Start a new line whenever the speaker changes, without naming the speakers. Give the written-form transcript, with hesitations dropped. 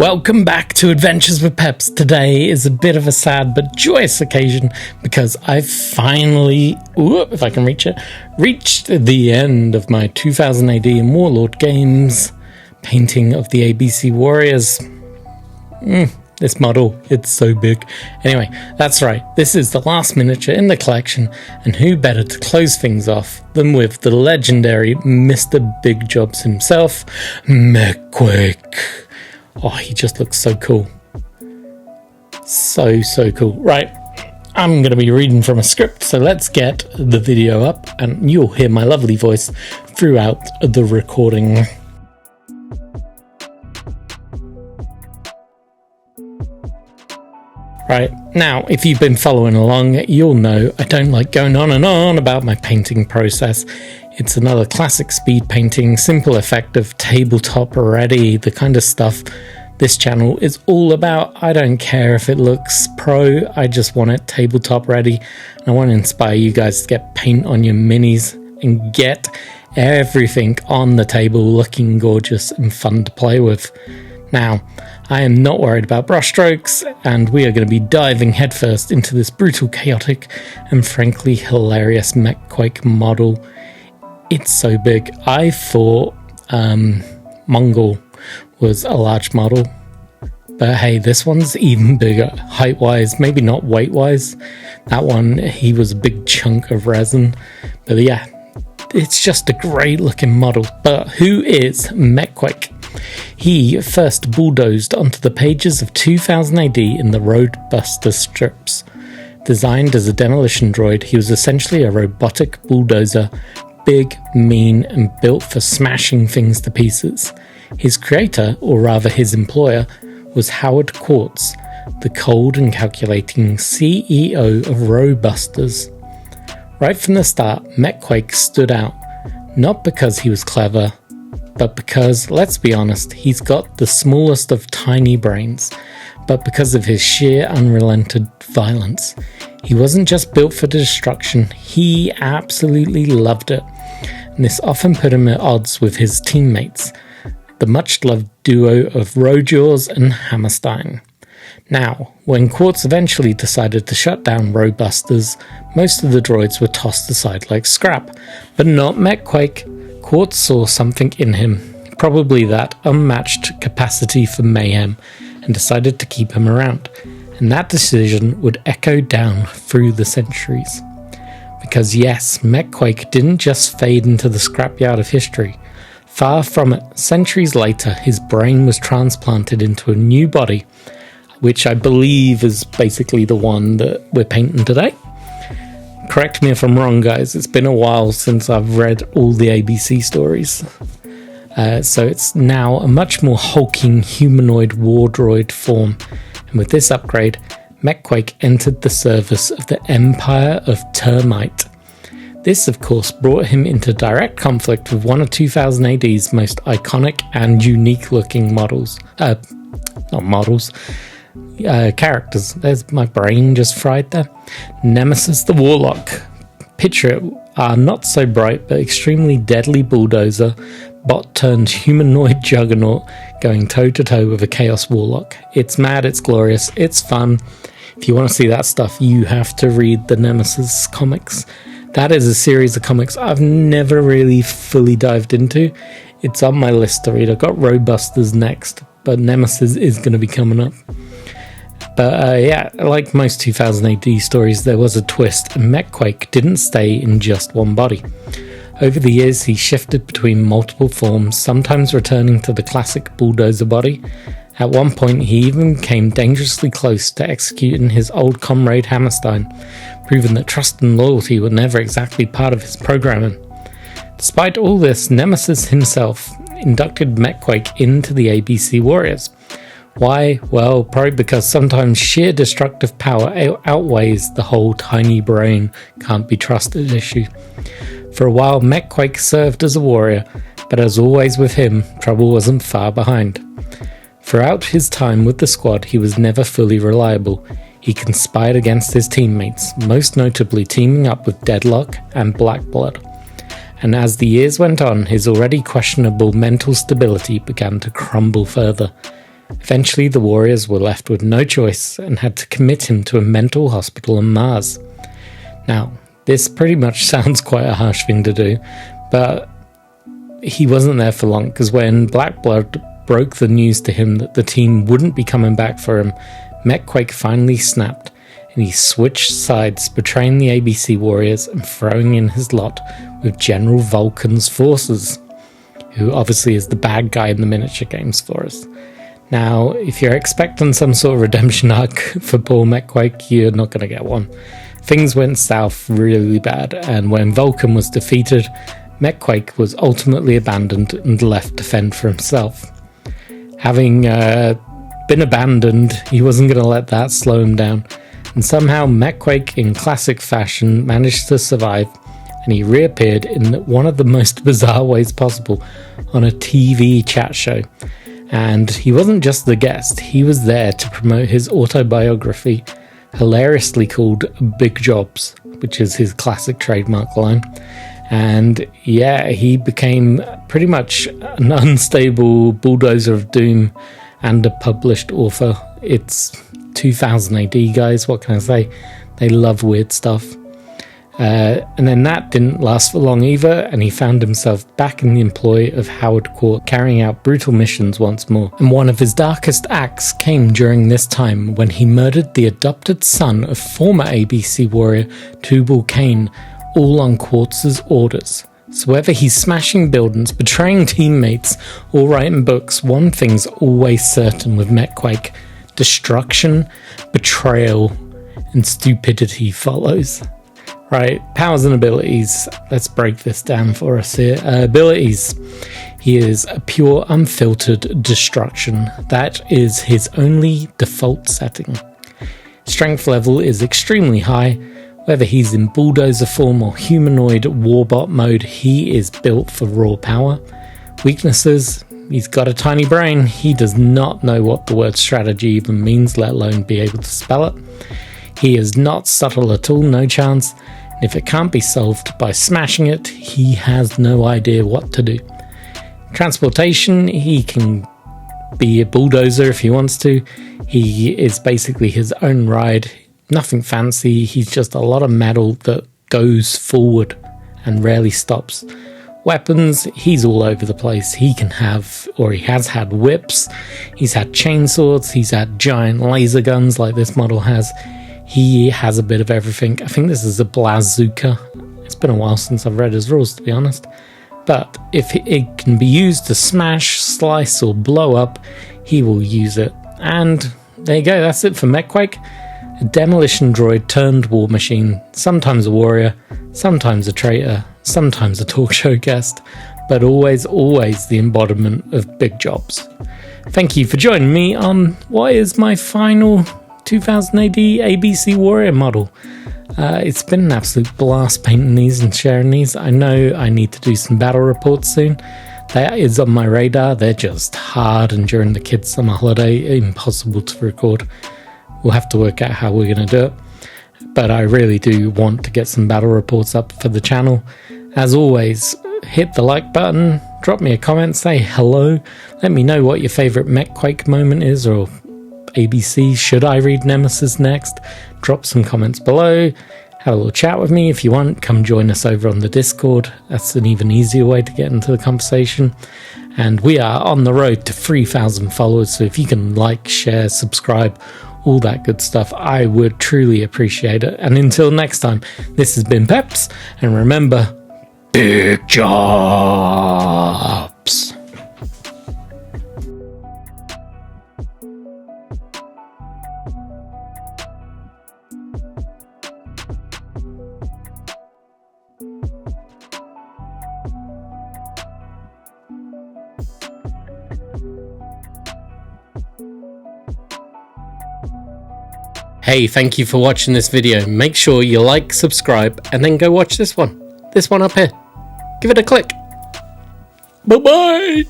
Welcome back to Adventures with Peps. Today is a bit of a sad but joyous occasion because I've finally, if I can reach it, reached the end of my 2000 AD in Warlord Games painting of the ABC Warriors. This model, it's so big. Anyway, that's right, this is the last miniature in the collection, and who better to close things off than with the legendary Mr. Big Jobs himself, Mek-Quake. Oh, he just looks so cool. So cool. Right, I'm going to be reading from a script, so let's get the video up, and you'll hear my lovely voice throughout the recording. Right, now, if you've been following along, you'll know I don't like going on and on about my painting process. It's another classic speed painting, simple, effective, tabletop ready, the kind of stuff this channel is all about. I don't care if it looks pro, I just want it tabletop ready. And I want to inspire you guys to get paint on your minis and get everything on the table looking gorgeous and fun to play with. Now, I am not worried about brushstrokes, and we are going to be diving headfirst into this brutal, chaotic, and frankly hilarious Mek-Quake model. It's so big. I thought Mongol was a large model, but hey, this one's even bigger, height-wise, maybe not weight-wise. That one, he was a big chunk of resin, but yeah, it's just a great-looking model. But who is Mek-Quake? He first bulldozed onto the pages of 2000 AD in the Roadbuster strips. Designed as a demolition droid, he was essentially a robotic bulldozer, big, mean, and built for smashing things to pieces. His creator, or rather his employer, was Howard Quartz, the cold and calculating CEO of Roadbusters. Right from the start, Mek-Quake stood out, not because he was clever, but because, let's be honest, he's got the smallest of tiny brains, but because of his sheer unrelenting violence. He wasn't just built for destruction, he absolutely loved it, and this often put him at odds with his teammates, the much-loved duo of Rojaws and Hammerstein. Now, when Quartz eventually decided to shut down Roadbusters, most of the droids were tossed aside like scrap, but not Mek-Quake. Quartz saw something in him, probably that unmatched capacity for mayhem, and decided to keep him around. And that decision would echo down through the centuries. Because yes, Mek-Quake didn't just fade into the scrapyard of history. Far from it, centuries later, his brain was transplanted into a new body, which I believe is basically the one that we're painting today. Correct me if I'm wrong, guys, it's been a while since I've read all the ABC stories. So it's now a much more hulking humanoid war droid form, and with this upgrade, Mek-Quake entered the service of the Empire of Termite. This, of course, brought him into direct conflict with one of 2000 AD's most iconic and unique-looking characters. There's my brain just fried there. Nemesis the Warlock. Picture it, our not so bright but extremely deadly bulldozer, bot turned humanoid juggernaut going toe to toe with a Chaos Warlock. It's mad, it's glorious, it's fun. If you want to see that stuff, you have to read the Nemesis comics. That is a series of comics I've never really fully dived into. It's on my list to read. I've got Roadbusters next, but Nemesis is going to be coming up. But yeah, like most 2000 AD stories, there was a twist, and Mek-Quake didn't stay in just one body. Over the years, he shifted between multiple forms, sometimes returning to the classic bulldozer body. At one point, he even came dangerously close to executing his old comrade Hammerstein, proving that trust and loyalty were never exactly part of his programming. Despite all this, Nemesis himself inducted Mek-Quake into the ABC Warriors. Why? Well, probably because sometimes sheer destructive power outweighs the whole tiny brain can't be trusted issue. For a while, Mek-Quake served as a warrior, but as always with him, trouble wasn't far behind. Throughout his time with the squad, he was never fully reliable. He conspired against his teammates, most notably teaming up with Deadlock and Blackblood. And as the years went on, his already questionable mental stability began to crumble further. Eventually, the Warriors were left with no choice and had to commit him to a mental hospital on Mars. Now, this pretty much sounds quite a harsh thing to do, but he wasn't there for long, because when Blackblood broke the news to him that the team wouldn't be coming back for him, Mek-Quake finally snapped, and he switched sides, betraying the ABC Warriors and throwing in his lot with General Vulcan's forces, who obviously is the bad guy in the miniature games for us. Now, if you're expecting some sort of redemption arc for poor Mek-Quake, you're not going to get one. Things went south really bad, and when Vulcan was defeated, Mek-Quake was ultimately abandoned and left to fend for himself. Having been abandoned, he wasn't going to let that slow him down, and somehow Mek-Quake, in classic fashion, managed to survive, and he reappeared in one of the most bizarre ways possible on a TV chat show. And he wasn't just the guest, he was there to promote his autobiography, hilariously called Big Jobs, which is his classic trademark line. And yeah, he became pretty much an unstable bulldozer of doom and a published author. It's 2000 AD, guys, what can I say? They love weird stuff. And then that didn't last for long either, and he found himself back in the employ of Howard Court, carrying out brutal missions once more. And one of his darkest acts came during this time, when he murdered the adopted son of former ABC warrior Tubal Cain, all on Quartz's orders. So whether he's smashing buildings, betraying teammates, or writing books, one thing's always certain with Mek-Quake: destruction, betrayal, and stupidity follows. Right, powers and abilities. Let's break this down for us here. Abilities. He is a pure, unfiltered destruction. That is his only default setting. Strength level is extremely high. Whether he's in bulldozer form or humanoid warbot mode, he is built for raw power. Weaknesses. He's got a tiny brain. He does not know what the word strategy even means, let alone be able to spell it. He is not subtle at all, no chance. If it can't be solved by smashing it, he has no idea what to do. Transportation, he can be a bulldozer if he wants to. He is basically his own ride, nothing fancy. He's just a lot of metal that goes forward and rarely stops. Weapons, he's all over the place. He can have, or he has had, whips. He's had chainswords. He's had giant laser guns like this model has. He has a bit of everything. I think this is a Blazooka. It's been a while since I've read his rules, to be honest. But if it can be used to smash, slice, or blow up, he will use it. And there you go, that's it for Mek-Quake. A demolition droid turned war machine. Sometimes a warrior, sometimes a traitor, sometimes a talk show guest, but always, always the embodiment of big jobs. Thank you for joining me on what is my final 2000 AD ABC Warrior model. It's been an absolute blast painting these and sharing these. I know I need to do some battle reports soon. That is on my radar. They're just hard, and during the kids' summer holiday, impossible to record. We'll have to work out how we're going to do it. But I really do want to get some battle reports up for the channel. As always, hit the like button, drop me a comment, say hello, let me know what your favourite Mek-Quake moment is, or ABC, should I read Nemesis next? Drop some comments below, have a little chat with me if you want. Come join us over on the Discord. That's an even easier way to get into the conversation. And we are on the road to 3,000 followers, so if you can like, share, subscribe, all that good stuff, I would truly appreciate it. And until next time, this has been Peps, and remember, big jobs! Hey, thank you for watching this video. Make sure you like, subscribe, and then go watch this one up here. Give it a click. Bye-bye!